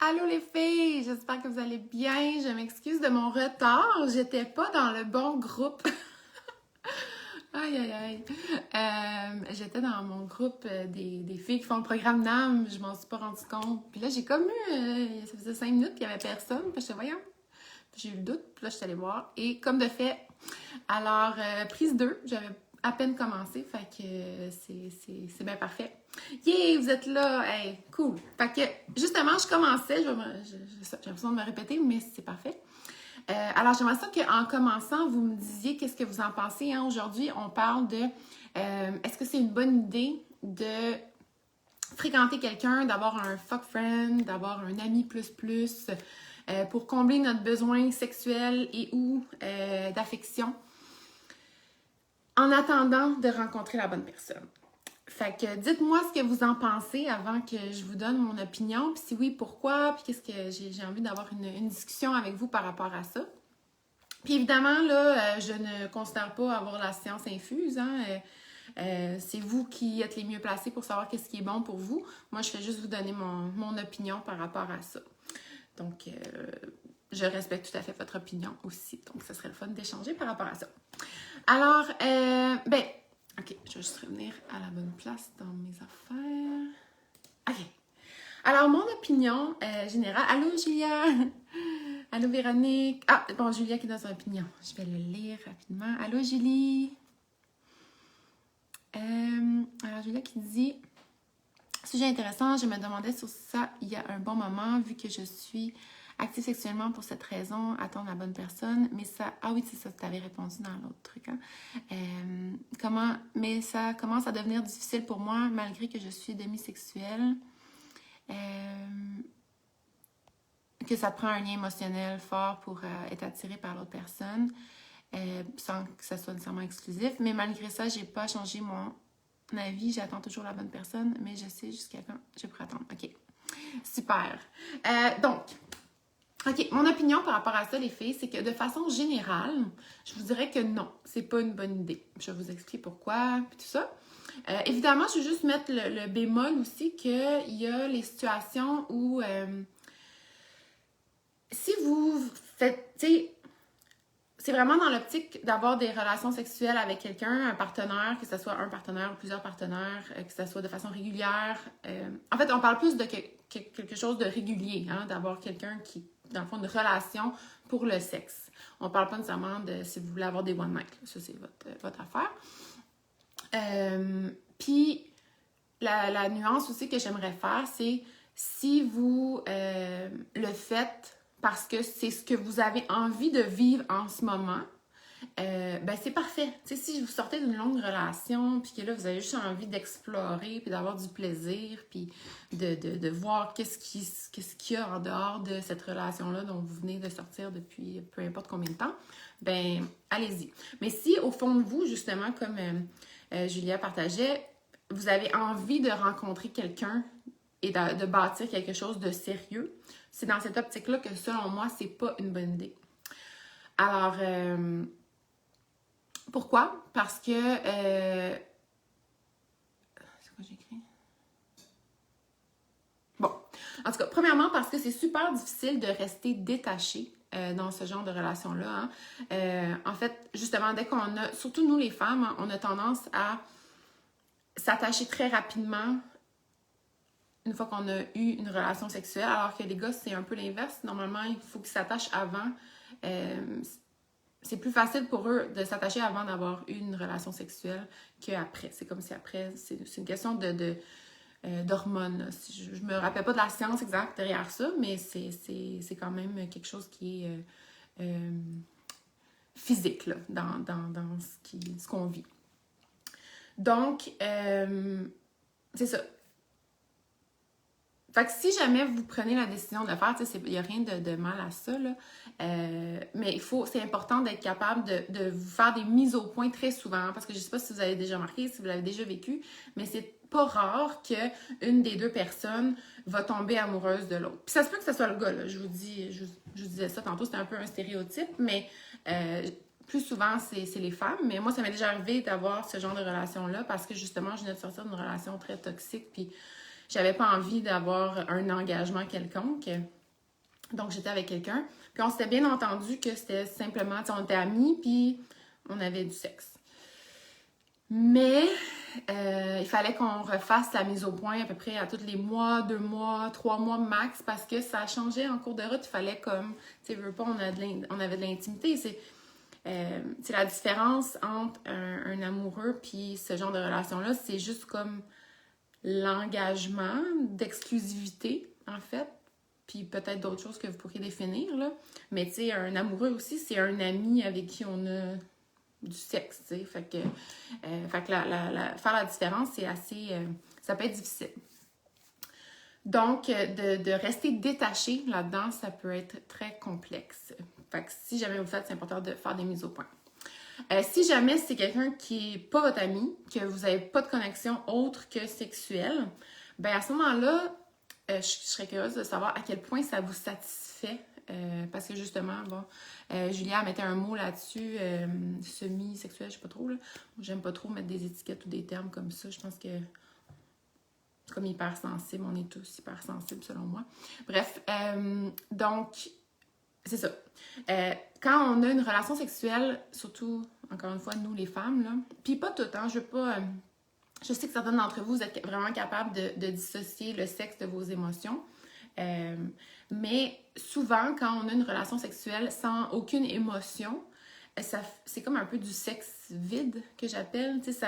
Allô les filles, j'espère que vous allez bien. Je m'excuse de mon retard, j'étais pas dans le bon groupe. Aïe aïe aïe. J'étais dans mon groupe des filles qui font le programme NAM, je m'en suis pas rendu compte. Puis là, j'ai comme eu, ça faisait 5 minutes qu'il y avait personne, puis j'étais voyons. Puis j'ai eu le doute, puis là, je suis allée voir. Et comme de fait, alors, prise 2, j'avais à peine commencé, fait que c'est bien parfait. Yeah, vous êtes là! Hey, cool! Fait que, justement, je commençais, j'ai l'impression de me répéter, mais c'est parfait. Alors, j'aimerais ça qu'en commençant, vous me disiez qu'est-ce que vous en pensez. Hein? Aujourd'hui, on parle de est-ce que c'est une bonne idée de fréquenter quelqu'un, d'avoir un fuck friend, d'avoir un ami plus, pour combler notre besoin sexuel et ou d'affection en attendant de rencontrer la bonne personne. Fait que dites-moi ce que vous en pensez avant que je vous donne mon opinion, puis si oui, pourquoi, puis qu'est-ce que j'ai envie d'avoir une discussion avec vous par rapport à ça. Puis évidemment, là, je ne considère pas avoir la science infuse, hein. C'est vous qui êtes les mieux placés pour savoir qu'est-ce qui est bon pour vous. Moi, je fais juste vous donner mon opinion par rapport à ça. Donc, je respecte tout à fait votre opinion aussi. Donc, ce serait le fun d'échanger par rapport à ça. Alors, OK, je vais juste revenir à la bonne place dans mes affaires. OK. Alors, mon opinion générale... Allô, Julia! Allô, Véronique! Ah, bon, Julia qui donne son opinion. Je vais le lire rapidement. Allô, Julie! Alors, Julia qui dit... Sujet intéressant, je me demandais sur ça il y a un bon moment, vu que je suis active sexuellement pour cette raison, attendre la bonne personne. Mais ça... Ah oui, c'est ça, tu avais répondu dans l'autre truc. Hein? Mais ça commence à devenir difficile pour moi, malgré que je suis demisexuelle. Que ça prend un lien émotionnel fort pour être attiré par l'autre personne, sans que ça soit nécessairement exclusif. Mais malgré ça, j'ai pas changé mon avis. J'attends toujours la bonne personne, mais je sais jusqu'à quand je pourrais attendre. OK. Super. Donc, OK, mon opinion par rapport à ça, les filles, c'est que de façon générale, je vous dirais que non, c'est pas une bonne idée. Je vais vous expliquer pourquoi, puis tout ça. Évidemment, je vais juste mettre le bémol aussi qu'il y a les situations où si vous faites, tu sais, c'est vraiment dans l'optique d'avoir des relations sexuelles avec quelqu'un, un partenaire, que ce soit un partenaire ou plusieurs partenaires, que ce soit de façon régulière. En fait, on parle plus de quelque chose de régulier, hein, d'avoir quelqu'un qui, dans le fond, une relation pour le sexe. On parle pas nécessairement de si vous voulez avoir des one night, ça c'est votre affaire. Puis, la nuance aussi que j'aimerais faire, c'est si vous le faites parce que c'est ce que vous avez envie de vivre en ce moment, ben c'est parfait. Tu sais, si vous sortez d'une longue relation, puis que là, vous avez juste envie d'explorer, puis d'avoir du plaisir, puis de voir qu'est-ce qu'il y a en dehors de cette relation-là dont vous venez de sortir depuis peu importe combien de temps, ben allez-y. Mais si, au fond de vous, justement, comme Julia partageait, vous avez envie de rencontrer quelqu'un et de bâtir quelque chose de sérieux, c'est dans cette optique-là que, selon moi, c'est pas une bonne idée. Alors, pourquoi? Parce que... c'est quoi j'ai écrit? Bon, en tout cas, premièrement, parce que c'est super difficile de rester détaché dans ce genre de relation-là. Hein. En fait, justement, dès qu'on a... Surtout nous, les femmes, hein, on a tendance à s'attacher très rapidement une fois qu'on a eu une relation sexuelle, alors que les gars, c'est un peu l'inverse. Normalement, il faut qu'ils s'attachent avant. C'est plus facile pour eux de s'attacher avant d'avoir eu une relation sexuelle qu'après. C'est comme si après, c'est une question d'hormones. Je me rappelle pas de la science exacte derrière ça, mais c'est quand même quelque chose qui est physique là, dans ce qu'on vit. Donc, c'est ça. Fait que si jamais vous prenez la décision de le faire, il n'y a rien de mal à ça, là. Mais c'est important d'être capable de vous faire des mises au point très souvent, parce que je ne sais pas si vous avez déjà remarqué, si vous l'avez déjà vécu, mais c'est pas rare qu'une des deux personnes va tomber amoureuse de l'autre. Puis ça se peut que ce soit le gars, là. Je vous disais ça tantôt, c'était un peu un stéréotype, mais plus souvent, c'est les femmes. Mais moi, ça m'est déjà arrivé d'avoir ce genre de relation-là, parce que justement, je venais de sortir d'une relation très toxique, puis j'avais pas envie d'avoir un engagement quelconque. Donc, j'étais avec quelqu'un. Puis, on s'était bien entendu que c'était simplement, tu sais, on était amis, puis on avait du sexe. Mais il fallait qu'on refasse la mise au point à peu près à tous les mois, 2 mois, 3 mois max, parce que ça changeait en cours de route. Il fallait comme, tu sais, veux pas, on avait de l'intimité. C'est la différence entre un amoureux puis ce genre de relation-là, c'est juste comme l'engagement d'exclusivité, en fait. Puis peut-être d'autres choses que vous pourriez définir, là. Mais tu sais, un amoureux aussi, c'est un ami avec qui on a du sexe, tu sais. Fait que faire la différence, c'est assez... ça peut être difficile. Donc, de rester détaché là-dedans, ça peut être très complexe. Fait que si jamais vous le faites, c'est important de faire des mises au point. Si jamais c'est quelqu'un qui n'est pas votre ami, que vous n'avez pas de connexion autre que sexuelle, ben à ce moment-là, je serais curieuse de savoir à quel point ça vous satisfait. Parce que justement, bon, Julia mettait un mot là-dessus, semi-sexuel, je sais pas trop, là. J'aime pas trop mettre des étiquettes ou des termes comme ça. Je pense que comme hypersensible, on est tous hypersensibles selon moi. Bref, donc, c'est ça. Quand on a une relation sexuelle, surtout, encore une fois, nous les femmes, là, puis pas tout, hein, je veux pas... je sais que certaines d'entre vous, vous êtes vraiment capables de dissocier le sexe de vos émotions. Mais souvent, quand on a une relation sexuelle sans aucune émotion, c'est comme un peu du sexe vide que j'appelle. Tu sais,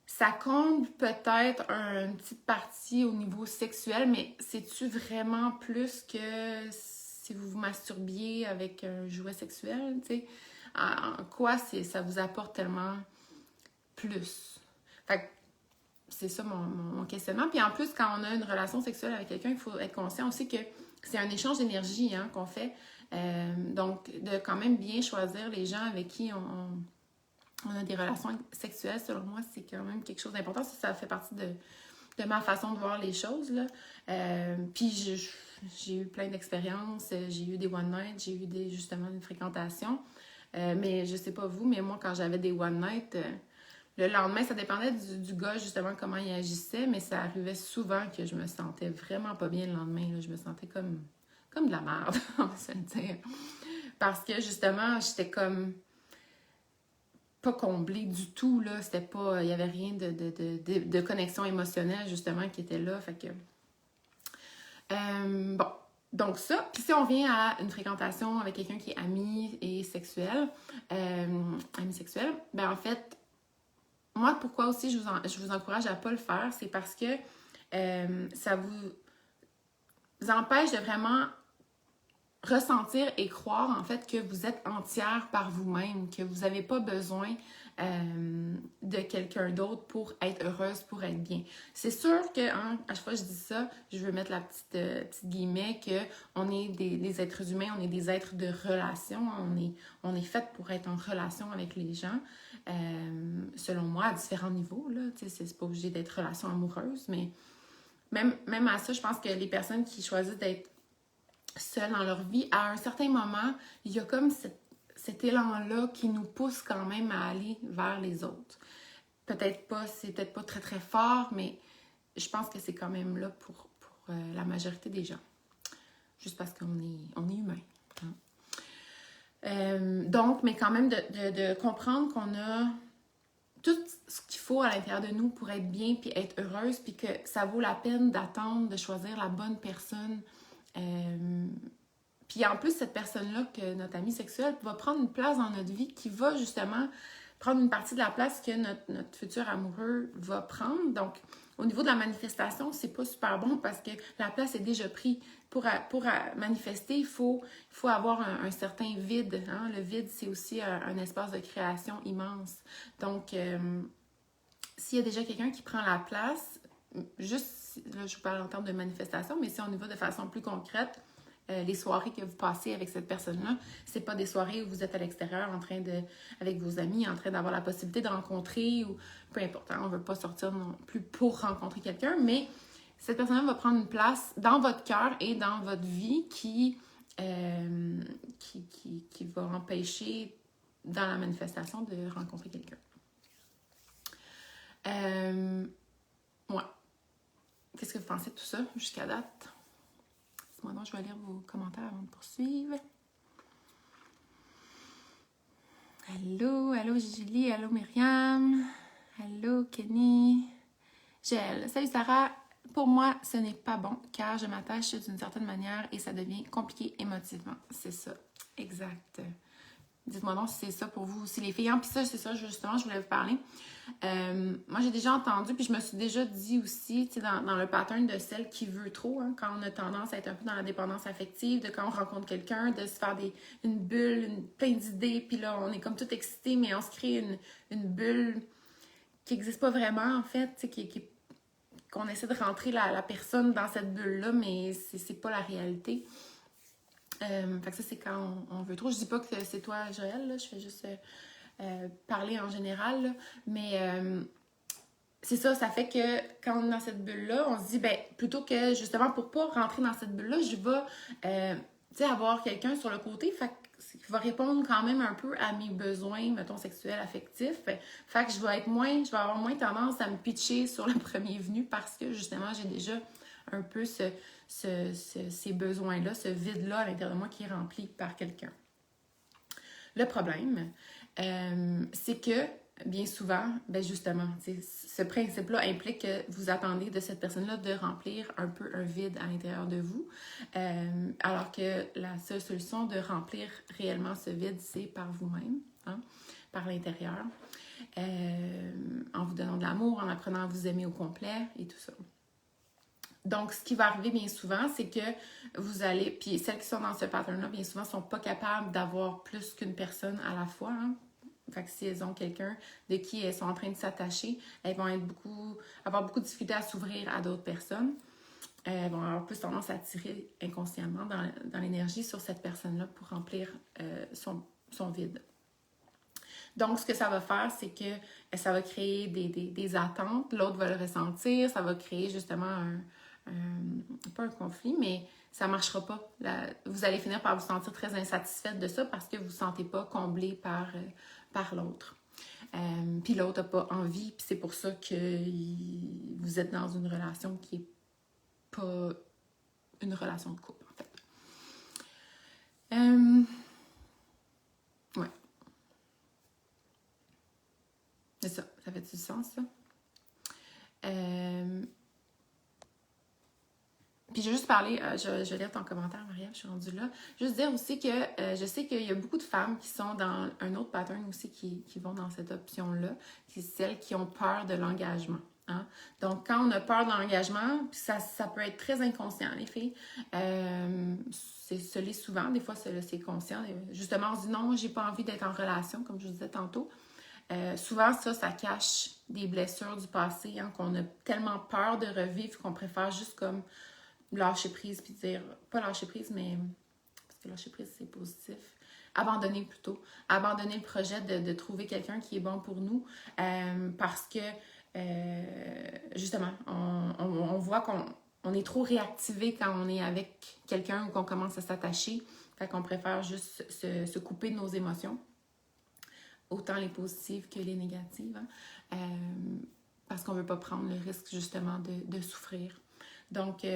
ça comble peut-être une petite partie au niveau sexuel, mais c'est-tu vraiment plus que si vous vous masturbiez avec un jouet sexuel? Tu sais? En quoi ça vous apporte tellement plus? Fait que c'est ça mon questionnement. Puis en plus, quand on a une relation sexuelle avec quelqu'un, il faut être conscient aussi que c'est un échange d'énergie, hein, qu'on fait. Donc, de quand même bien choisir les gens avec qui on a des relations sexuelles, selon moi, c'est quand même quelque chose d'important. Ça fait partie de ma façon de voir les choses, là. Puis j'ai eu plein d'expériences. J'ai eu des one night, j'ai eu justement une fréquentation. Mais je sais pas vous, mais moi, quand j'avais des one night... le lendemain, ça dépendait du gars, justement, comment il agissait, mais ça arrivait souvent que je me sentais vraiment pas bien le lendemain. Là. Je me sentais comme de la merde, on va se le dire. Parce que, justement, j'étais comme pas comblée du tout, là. C'était pas... Il y avait rien de connexion émotionnelle, justement, qui était là. Fait que... bon. Donc ça, puis si on vient à une fréquentation avec quelqu'un qui est ami et sexuel, ami sexuel, ben en fait... Moi, pourquoi aussi je vous encourage à ne pas le faire, c'est parce que ça vous empêche de vraiment ressentir et croire en fait que vous êtes entière par vous-même, que vous n'avez pas besoin de quelqu'un d'autre pour être heureuse, pour être bien. C'est sûr que, hein, à chaque fois que je dis ça, je veux mettre la petite guillemets que on est des êtres humains, on est des êtres de relation, on est fait pour être en relation avec les gens, selon moi, à différents niveaux, là, c'est pas obligé d'être relation amoureuse, mais même à ça, je pense que les personnes qui choisissent d'être seules dans leur vie, à un certain moment, il y a comme cet élan-là qui nous pousse quand même à aller vers les autres. C'est peut-être pas très très fort, mais je pense que c'est quand même là pour la majorité des gens. Juste parce qu'on est humain. Hein? Donc, mais quand même de comprendre qu'on a tout ce qu'il faut à l'intérieur de nous pour être bien puis être heureuse, puis que ça vaut la peine d'attendre, de choisir la bonne personne. Puis en plus, cette personne-là, que notre ami sexuel, va prendre une place dans notre vie qui va justement prendre une partie de la place que notre futur amoureux va prendre. Donc, au niveau de la manifestation, c'est pas super bon parce que la place est déjà prise. Pour manifester, il faut avoir un certain vide. Hein? Le vide, c'est aussi un espace de création immense. Donc, s'il y a déjà quelqu'un qui prend la place, juste, là, je vous parle en termes de manifestation, mais si on y va de façon plus concrète, les soirées que vous passez avec cette personne-là, c'est pas des soirées où vous êtes à l'extérieur avec vos amis, en train d'avoir la possibilité de rencontrer ou peu importe, hein, on veut pas sortir non plus pour rencontrer quelqu'un, mais cette personne-là va prendre une place dans votre cœur et dans votre vie qui va empêcher dans la manifestation de rencontrer quelqu'un. Ouais. qu'est-ce que vous pensez de tout ça jusqu'à date? Moi, non, je vais lire vos commentaires avant de poursuivre. Allô Julie, allô Myriam, allô Kenny, Gel. Salut Sarah, pour moi, ce n'est pas bon car je m'attache d'une certaine manière et ça devient compliqué émotivement. C'est ça, exact. Dites-moi donc si c'est ça pour vous aussi les filles. Puis ça, c'est ça, justement, je voulais vous parler. Moi, j'ai déjà entendu, puis je me suis déjà dit aussi, tu sais, dans le pattern de celle qui veut trop, hein, quand on a tendance à être un peu dans la dépendance affective, de quand on rencontre quelqu'un, de se faire une bulle, plein d'idées, puis là, on est comme tout excité, mais on se crée une bulle qui n'existe pas vraiment, en fait, tu sais, qu'on essaie de rentrer la personne dans cette bulle-là, mais c'est pas la réalité. Fait que ça, c'est quand on veut trop. Je dis pas que c'est toi, Joël, là, je fais juste parler en général, là. Mais c'est ça, ça fait que quand on est dans cette bulle-là, on se dit, ben, plutôt que justement pour pas rentrer dans cette bulle-là, je vais, tu sais, avoir quelqu'un sur le côté, fait qui va répondre quand même un peu à mes besoins, mettons, sexuels, affectifs. Fait que je vais avoir moins tendance à me pitcher sur le premier venu parce que justement, j'ai déjà un peu ces besoins-là, ce vide-là à l'intérieur de moi qui est rempli par quelqu'un. Le problème, c'est que bien souvent, ben justement, ce principe-là implique que vous attendez de cette personne-là de remplir un peu un vide à l'intérieur de vous, alors que la seule solution de remplir réellement ce vide, c'est par vous-même, hein, par l'intérieur, en vous donnant de l'amour, en apprenant à vous aimer au complet et tout ça. Donc, ce qui va arriver bien souvent, c'est que vous allez... Puis celles qui sont dans ce pattern-là, bien souvent, ne sont pas capables d'avoir plus qu'une personne à la fois. Hein? Fait que si elles ont quelqu'un de qui elles sont en train de s'attacher, elles vont avoir beaucoup de difficultés à s'ouvrir à d'autres personnes. Elles vont avoir plus tendance à tirer inconsciemment dans l'énergie sur cette personne-là pour remplir son vide. Donc, ce que ça va faire, c'est que ça va créer des attentes. L'autre va le ressentir. Ça va créer justement pas un conflit, mais ça ne marchera pas. Vous allez finir par vous sentir très insatisfaite de ça parce que vous ne vous sentez pas comblé par l'autre. Puis l'autre n'a pas envie, puis c'est pour ça que vous êtes dans une relation qui n'est pas une relation de couple, en fait. Ouais. C'est ça. Ça fait du sens, ça? Puis je vais juste parler, je vais lire ton commentaire, Maria, je suis rendue là. Juste dire aussi que je sais qu'il y a beaucoup de femmes qui sont dans un autre pattern aussi qui vont dans cette option-là, c'est celles qui ont peur de l'engagement. Hein? Donc, quand on a peur de l'engagement, ça peut être très inconscient, les filles. Ce l'est souvent, des fois c'est conscient. Justement, on se dit non, j'ai pas envie d'être en relation, comme je vous disais tantôt. Souvent, ça cache des blessures du passé, hein, qu'on a tellement peur de revivre qu'on préfère juste comme lâcher prise, puis dire, pas lâcher prise, mais, parce que lâcher prise, c'est positif, abandonner plutôt, abandonner le projet de trouver quelqu'un qui est bon pour nous, parce que, justement, on voit qu'on est trop réactivé quand on est avec quelqu'un ou qu'on commence à s'attacher, fait qu'on préfère juste se couper de nos émotions, autant les positives que les négatives, hein, parce qu'on veut pas prendre le risque, justement, de souffrir. Donc,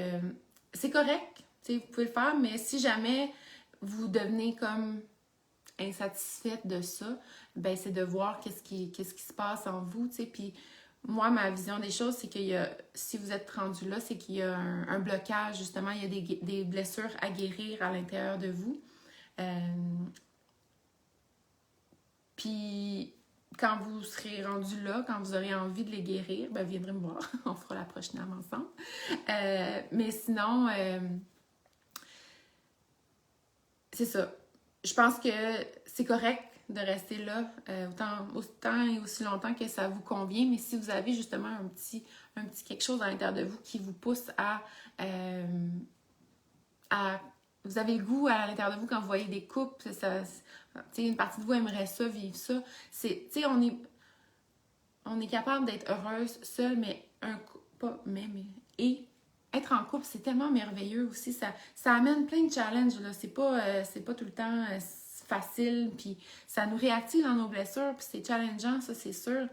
c'est correct, vous pouvez le faire, mais si jamais vous devenez comme insatisfaite de ça, ben c'est de voir qu'est-ce qui se passe en vous, puis moi, ma vision des choses, c'est qu'il y a, si vous êtes rendu là, c'est qu'il y a un blocage, justement, il y a des blessures à guérir à l'intérieur de vous. Puis, quand vous serez rendu là, quand vous aurez envie de les guérir, ben viendrez me voir. On fera la prochaine âme ensemble. Mais sinon, c'est ça. Je pense que c'est correct de rester là autant et aussi longtemps que ça vous convient. Mais si vous avez justement un petit quelque chose à l'intérieur de vous qui vous pousse à vous avez le goût à l'intérieur de vous quand vous voyez des couples, une partie de vous aimerait ça, vivre ça. On est capable d'être heureuse seule, mais être en couple, c'est tellement merveilleux aussi. Ça amène plein de challenges, là. C'est pas tout le temps facile, puis ça nous réactive dans nos blessures, puis c'est challengeant, ça, c'est sûr.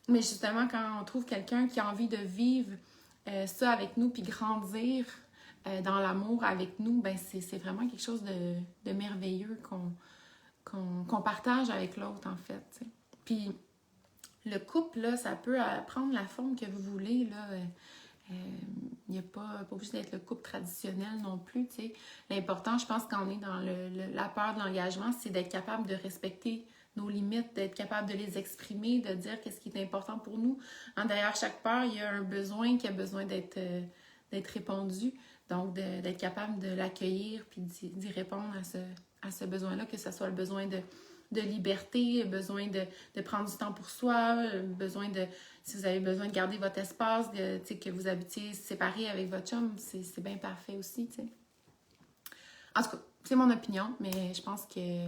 Mais justement, quand on trouve quelqu'un qui a envie de vivre ça avec nous, puis grandir dans l'amour avec nous, ben c'est vraiment quelque chose de merveilleux qu'on partage avec l'autre, en fait. T'sais. Puis le couple, là, ça peut prendre la forme que vous voulez, là. Il n'y a pas obligé d'être le couple traditionnel non plus, tu sais. L'important, je pense, quand on est dans la peur de l'engagement, c'est d'être capable de respecter nos limites, d'être capable de les exprimer, de dire qu'est-ce qui est important pour nous. Derrière chaque peur, il y a un besoin qui a besoin d'être répondu. Donc, d'être capable de l'accueillir puis d'y répondre à ce besoin-là, que ce soit le besoin de liberté, besoin de prendre du temps pour soi, besoin de, si vous avez besoin de garder votre espace, que vous habitiez séparés avec votre chum, c'est bien parfait aussi, tu sais. En tout cas, c'est mon opinion, mais je pense que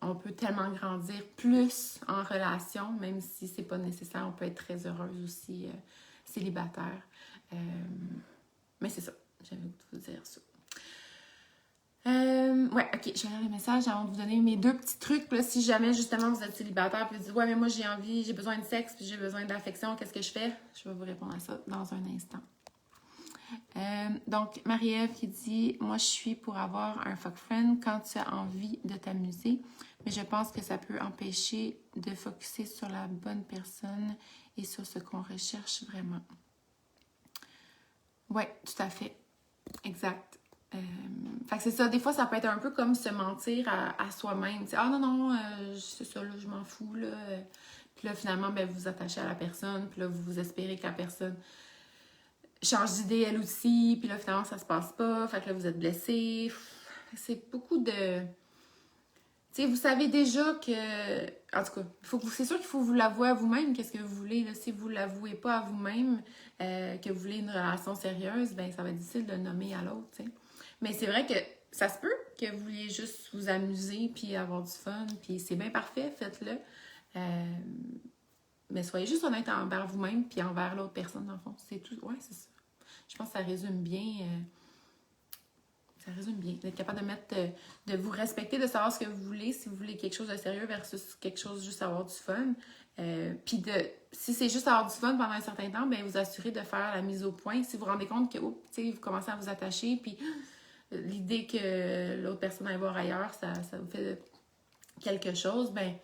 on peut tellement grandir plus en relation, même si c'est pas nécessaire, on peut être très heureuse aussi célibataire. Mais c'est ça, j'avais envie de vous dire ça. Ouais, ok, je vais lire les messages avant de vous donner mes 2 petits trucs. Là, si jamais justement vous êtes célibataire et vous dites ouais, mais moi j'ai besoin de sexe puis j'ai besoin d'affection, qu'est-ce que je fais? Je vais vous répondre à ça dans un instant. Donc, Marie-Ève qui dit moi je suis pour avoir un fuck friend quand tu as envie de t'amuser, mais je pense que ça peut empêcher de focusser sur la bonne personne et sur ce qu'on recherche vraiment. Ouais, tout à fait. Exact. Fait que c'est ça, des fois ça peut être un peu comme se mentir à soi-même. T'sais, ah non, c'est ça, là, je m'en fous, là. Puis là, finalement, ben, vous vous attachez à la personne, puis là, vous espérez que la personne change d'idée elle aussi, puis là, finalement, ça se passe pas, fait que là, vous êtes blessé. C'est beaucoup de... Tu sais, vous savez déjà que... En tout cas, c'est sûr qu'il faut vous l'avouer à vous-même, qu'est-ce que vous voulez, là. Si vous ne l'avouez pas à vous-même, que vous voulez une relation sérieuse, ben ça va être difficile de nommer à l'autre, tu sais. Mais c'est vrai que ça se peut que vous vouliez juste vous amuser puis avoir du fun, puis c'est bien parfait, faites-le. Mais soyez juste honnête envers vous-même puis envers l'autre personne, dans le fond. C'est tout. Ouais, c'est ça. Je pense que ça résume bien. D'être capable de vous respecter, de savoir ce que vous voulez, si vous voulez quelque chose de sérieux versus quelque chose juste avoir du fun. Puis si c'est juste avoir du fun pendant un certain temps, bien vous assurez de faire la mise au point. Si vous vous rendez compte que vous commencez à vous attacher, puis l'idée que l'autre personne aille voir ailleurs, ça vous fait quelque chose, ben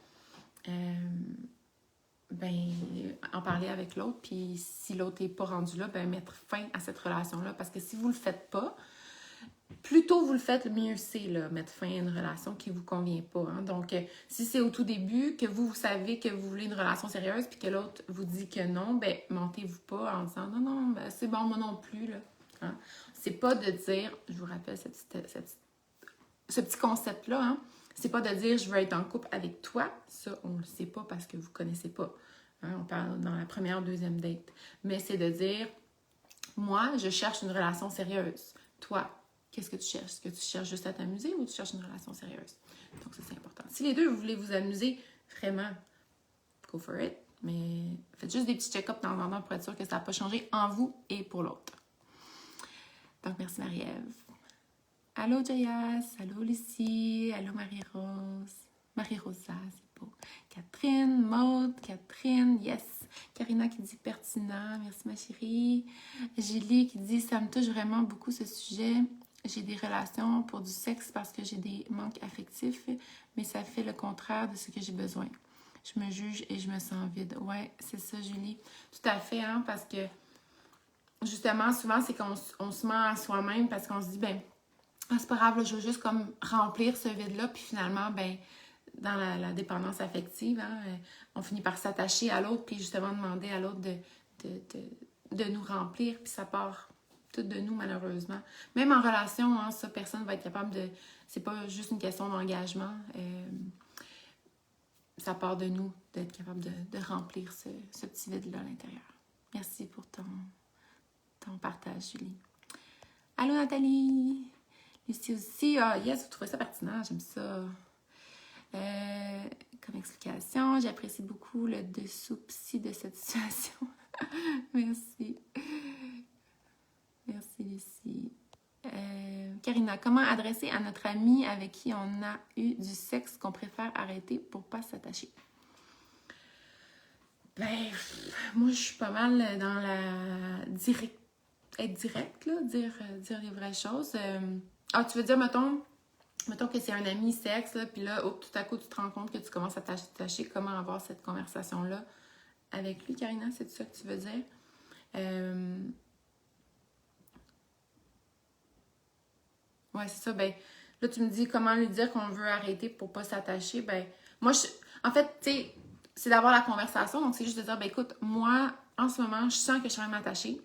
en parler avec l'autre, puis si l'autre n'est pas rendu là, ben mettre fin à cette relation-là. Parce que si vous le faites pas, plus tôt vous le faites, le mieux c'est, là, mettre fin à une relation qui ne vous convient pas. Hein. Donc, si c'est au tout début que vous savez que vous voulez une relation sérieuse puis que l'autre vous dit que non, ben mentez-vous pas en disant non, ben, c'est bon, moi non plus. Là. Hein. C'est pas de dire, je vous rappelle ce petit concept-là, hein, c'est pas de dire je veux être en couple avec toi. Ça, on le sait pas parce que vous connaissez pas. Hein, on parle dans la première, deuxième date. Mais c'est de dire, moi, je cherche une relation sérieuse. Toi, qu'est-ce que tu cherches? Est-ce que tu cherches juste à t'amuser ou tu cherches une relation sérieuse? Donc ça, c'est important. Si les deux, vous voulez vous amuser, vraiment, go for it. Mais faites juste des petits check-ups dans le temps pour être sûr que ça n'a pas changé en vous et pour l'autre. Donc, merci Marie-Ève. Allô Jayas, allô Lucie, allô Marie-Rose. Marie-Rosa, c'est beau. Catherine, Maude, Catherine, yes. Karina qui dit pertinent, merci ma chérie. Julie qui dit ça me touche vraiment beaucoup ce sujet. J'ai des relations pour du sexe parce que j'ai des manques affectifs, mais ça fait le contraire de ce que j'ai besoin. Je me juge et je me sens vide. Ouais, c'est ça Julie. Tout à fait, hein, parce que justement, souvent, c'est qu'on se ment à soi-même parce qu'on se dit, ben c'est pas grave, là, je veux juste comme remplir ce vide-là, puis finalement, ben dans la dépendance affective, hein, on finit par s'attacher à l'autre, puis justement demander à l'autre de nous remplir, puis ça part tout de nous, malheureusement. Même en relation, hein, ça, personne va être capable de... C'est pas juste une question d'engagement. Ça part de nous, d'être capable de remplir ce petit vide-là à l'intérieur. Merci pour ton partage, Julie. Allô, Nathalie! Lucie aussi. Ah, yes, vous trouvez ça pertinent, j'aime ça. Comme explication, j'apprécie beaucoup le dessous psy de cette situation. Merci. Merci, Lucie. Karina, comment adresser à notre amie avec qui on a eu du sexe qu'on préfère arrêter pour pas s'attacher? Ben, moi, je suis pas mal dans la être direct, là, dire les vraies choses. Ah, tu veux dire, mettons que c'est un ami sexe, là, puis là, tout à coup, tu te rends compte que tu commences à t'attacher. Comment avoir cette conversation-là avec lui, Karina? C'est ça que tu veux dire? Ouais, c'est ça. Ben, là, tu me dis comment lui dire qu'on veut arrêter pour pas s'attacher. Ben, moi, en fait, tu sais, c'est d'avoir la conversation. Donc, c'est juste de dire, ben, écoute, moi, en ce moment, je sens que je suis vraiment attachée.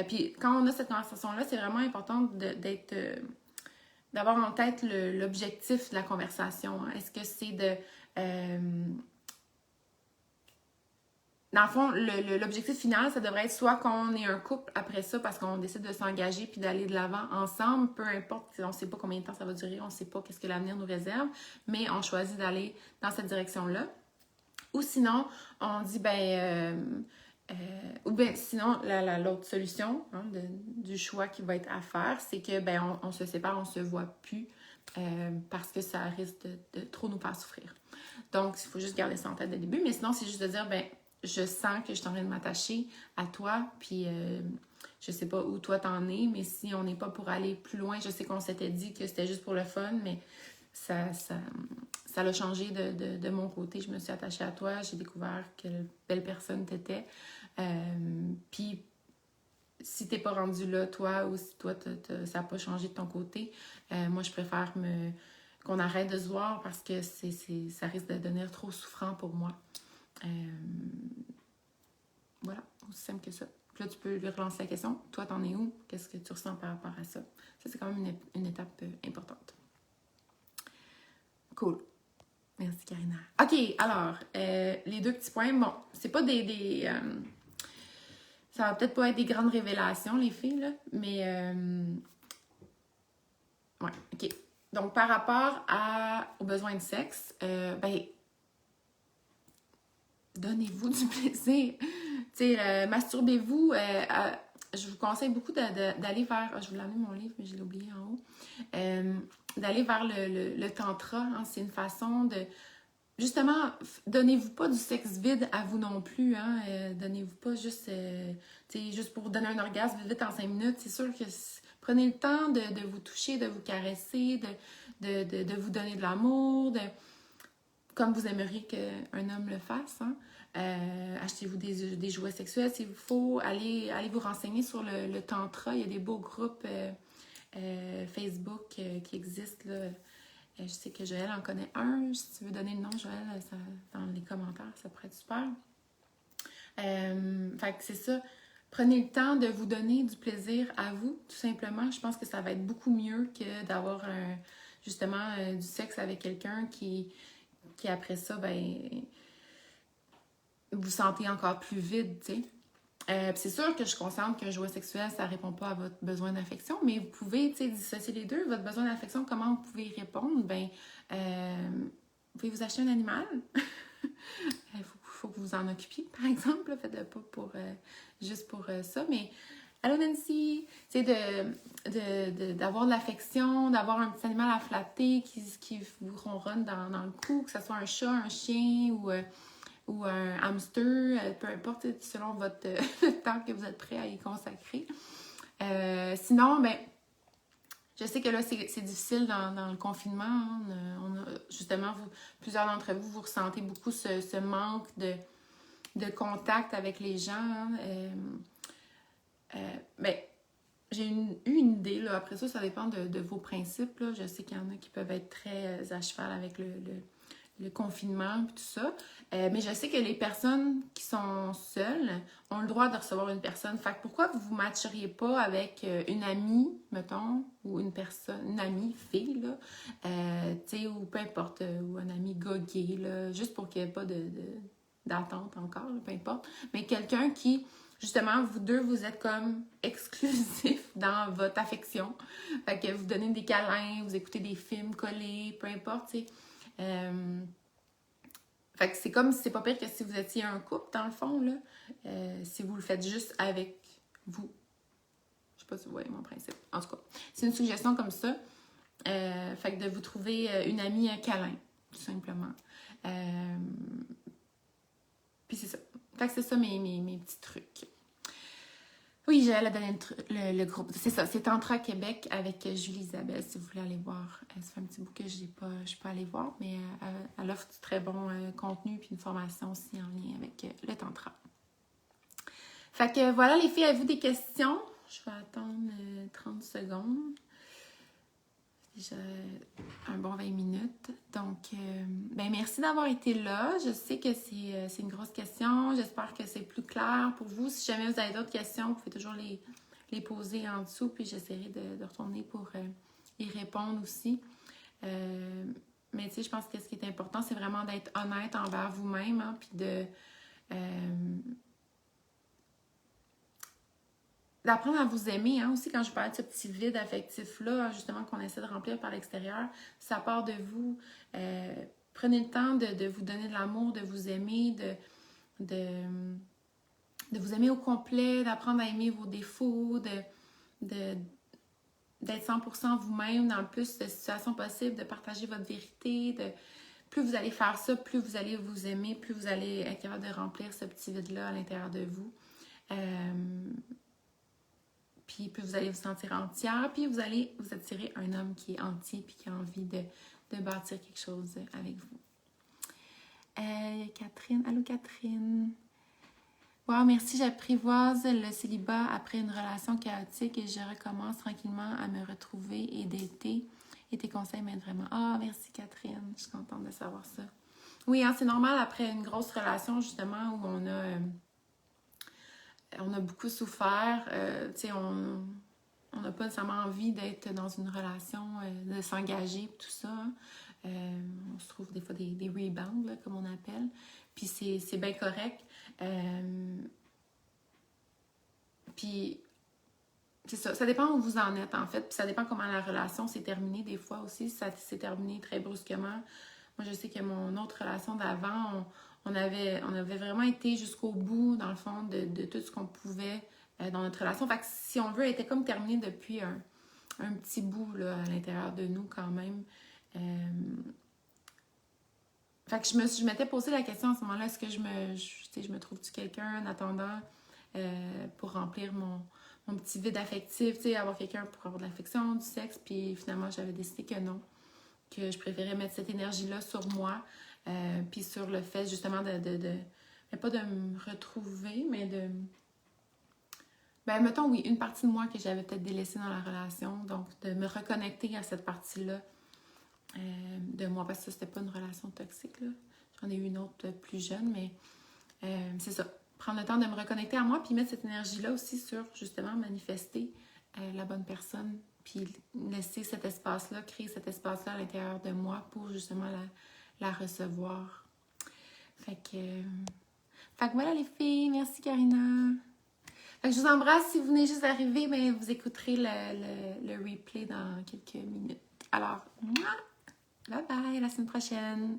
Puis, quand on a cette conversation-là, c'est vraiment important d'être, d'avoir en tête l'objectif de la conversation. Hein. Est-ce que c'est de. Dans le fond, l'objectif final, ça devrait être soit qu'on est un couple après ça parce qu'on décide de s'engager puis d'aller de l'avant ensemble, peu importe, on ne sait pas combien de temps ça va durer, on ne sait pas qu'est-ce que l'avenir nous réserve, mais on choisit d'aller dans cette direction-là. Ou sinon, on dit, ou bien sinon, l'autre solution du choix qui va être à faire, c'est que on se sépare, on ne se voit plus parce que ça risque de trop nous faire souffrir. Donc, il faut juste garder ça en tête dès le début, mais sinon, c'est juste de dire, je sens que je suis en train de m'attacher à toi, puis je sais pas où toi t'en es, mais si on n'est pas pour aller plus loin, je sais qu'on s'était dit que c'était juste pour le fun, mais ça l'a changé de mon côté. Je me suis attachée à toi, j'ai découvert quelle belle personne t'étais. Puis, si t'es pas rendu là, toi, ou si toi, ça n'a pas changé de ton côté, moi, je préfère qu'on arrête de se voir parce que ça risque de devenir trop souffrant pour moi. Voilà, aussi simple que ça. Puis là, tu peux lui relancer la question. Toi, t'en es où? Qu'est-ce que tu ressens par rapport à ça? Ça, c'est quand même une étape importante. Cool. Merci, Karina. OK, alors, les deux petits points. Bon, c'est pas ça va peut-être pas être des grandes révélations, les filles, là, mais... ouais, OK. Donc, par rapport aux besoins de sexe, donnez-vous du plaisir. Tu sais, masturbez-vous. Je vous conseille beaucoup d'aller vers... Je vous l'ai amené mon livre, mais je l'ai oublié en haut. D'aller vers le tantra. Hein, c'est une façon de... Justement, donnez-vous pas du sexe vide à vous non plus. Hein, donnez-vous pas juste... juste pour vous donner un orgasme vite en 5 minutes. C'est sûr que... Prenez le temps de vous toucher, de vous caresser, de vous donner de l'amour, comme vous aimeriez qu'un homme le fasse. Hein. Achetez-vous des jouets sexuels s'il vous faut. Allez vous renseigner sur le tantra. Il y a des beaux groupes Facebook qui existent. Là. Je sais que Joël en connaît un. Si tu veux donner le nom, Joël, dans les commentaires, ça pourrait être super. Fait que c'est ça. Prenez le temps de vous donner du plaisir à vous, tout simplement. Je pense que ça va être beaucoup mieux que d'avoir justement du sexe avec quelqu'un qui après ça, vous sentez encore plus vide, tu sais. C'est sûr que je suis consciente qu'un jouet sexuel, ça répond pas à votre besoin d'affection, mais vous pouvez, tu sais, dissocier les deux. Votre besoin d'affection, comment vous pouvez y répondre? Vous pouvez vous acheter un animal. Il faut que vous en occupiez, par exemple. Là. Faites-le pas juste pour ça, mais allô Nancy, tu sais, d'avoir de l'affection, d'avoir un petit animal à flatter qui vous ronronne dans le cou, que ce soit un chat, un chien ou un hamster, peu importe, selon votre le temps que vous êtes prêt à y consacrer. Sinon, je sais que là, c'est difficile dans le confinement. Hein. Justement, plusieurs d'entre vous ressentez beaucoup ce manque de contact avec les gens. J'ai eu une idée. Là. Après ça, ça dépend de vos principes. Là. Je sais qu'il y en a qui peuvent être très à cheval avec le confinement et tout ça. Mais je sais que les personnes qui sont seules ont le droit de recevoir une personne. Fait que pourquoi vous ne matcheriez pas avec une amie, mettons, ou une amie fille, là, tu sais, ou peu importe, ou un ami gars gay, là, juste pour qu'il n'y ait pas d'attente encore, là, peu importe. Mais quelqu'un qui, justement, vous deux, vous êtes comme exclusifs dans votre affection. Fait que vous donnez des câlins, vous écoutez des films collés, peu importe, tu sais. Fait que c'est comme si c'est pas pire que si vous étiez un couple, dans le fond, là. Si vous le faites juste avec vous. Je sais pas si vous voyez mon principe. En tout cas, c'est une suggestion comme ça. Fait que de vous trouver une amie, un câlin, tout simplement. Puis c'est ça. Fait que c'est ça mes petits trucs. Oui, j'allais donner le groupe. C'est ça, c'est Tantra Québec avec Julie Isabelle, si vous voulez aller voir. Ça fait un petit bout que je suis pas allée voir, mais elle offre du très bon contenu puis une formation aussi en lien avec le Tantra. Fait que voilà les filles, avez-vous des questions? Je vais attendre 30 secondes. Déjà un bon 20 minutes. Donc, ben merci d'avoir été là. Je sais que c'est une grosse question. J'espère que c'est plus clair pour vous. Si jamais vous avez d'autres questions, vous pouvez toujours les poser en dessous. Puis j'essaierai de retourner pour y répondre aussi. Mais tu sais, je pense que ce qui est important, c'est vraiment d'être honnête envers vous-même. Hein, puis d'apprendre à vous aimer, hein, aussi quand je parle de ce petit vide affectif-là, justement qu'on essaie de remplir par l'extérieur, ça part de vous. Prenez le temps de vous donner de l'amour, de vous aimer, de vous aimer au complet, d'apprendre à aimer vos défauts, d'être 100% vous-même dans le plus de situations possibles, de partager votre vérité. Plus vous allez faire ça, plus vous allez vous aimer, plus vous allez être capable de remplir ce petit vide-là à l'intérieur de vous. Puis plus vous allez vous sentir entière, puis vous allez vous attirer un homme qui est entier puis qui a envie de bâtir quelque chose avec vous. Catherine, allô Catherine. Wow, merci, j'apprivoise le célibat après une relation chaotique et je recommence tranquillement à me retrouver et dater. Et tes conseils m'aident vraiment. Ah, merci Catherine, je suis contente de savoir ça. Oui, hein, c'est normal après une grosse relation justement où on a beaucoup souffert, tu sais, on n'a pas nécessairement envie d'être dans une relation, de s'engager, tout ça. Hein. On se trouve des fois des rebounds, là, comme on appelle. Puis c'est bien correct. Puis c'est ça, ça dépend où vous en êtes en fait. Puis ça dépend comment la relation s'est terminée des fois aussi. Ça s'est terminé très brusquement. Moi, je sais que mon autre relation d'avant, on avait vraiment été jusqu'au bout, dans le fond, de tout ce qu'on pouvait dans notre relation. Fait que si on veut, elle était comme terminée depuis un petit bout là, à l'intérieur de nous quand même. Fait que je m'étais posé la question à ce moment-là, est-ce que je me trouve-tu quelqu'un en attendant pour remplir mon petit vide affectif, tu sais, avoir quelqu'un pour avoir de l'affection, du sexe, puis finalement, j'avais décidé que non, que je préférais mettre cette énergie-là sur moi, puis sur le fait justement mais pas de me retrouver, mais ben mettons, oui, une partie de moi que j'avais peut-être délaissée dans la relation, donc de me reconnecter à cette partie-là de moi, parce que ça, c'était pas une relation toxique, là. J'en ai eu une autre plus jeune, mais c'est ça. Prendre le temps de me reconnecter à moi, puis mettre cette énergie-là aussi sur, justement, manifester la bonne personne, puis laisser cet espace-là, créer cet espace-là à l'intérieur de moi pour, justement, la recevoir. Fait que voilà, les filles. Merci, Karina. Fait que je vous embrasse. Si vous venez juste d'arriver, ben, vous écouterez le replay dans quelques minutes. Alors, bye bye, à la semaine prochaine.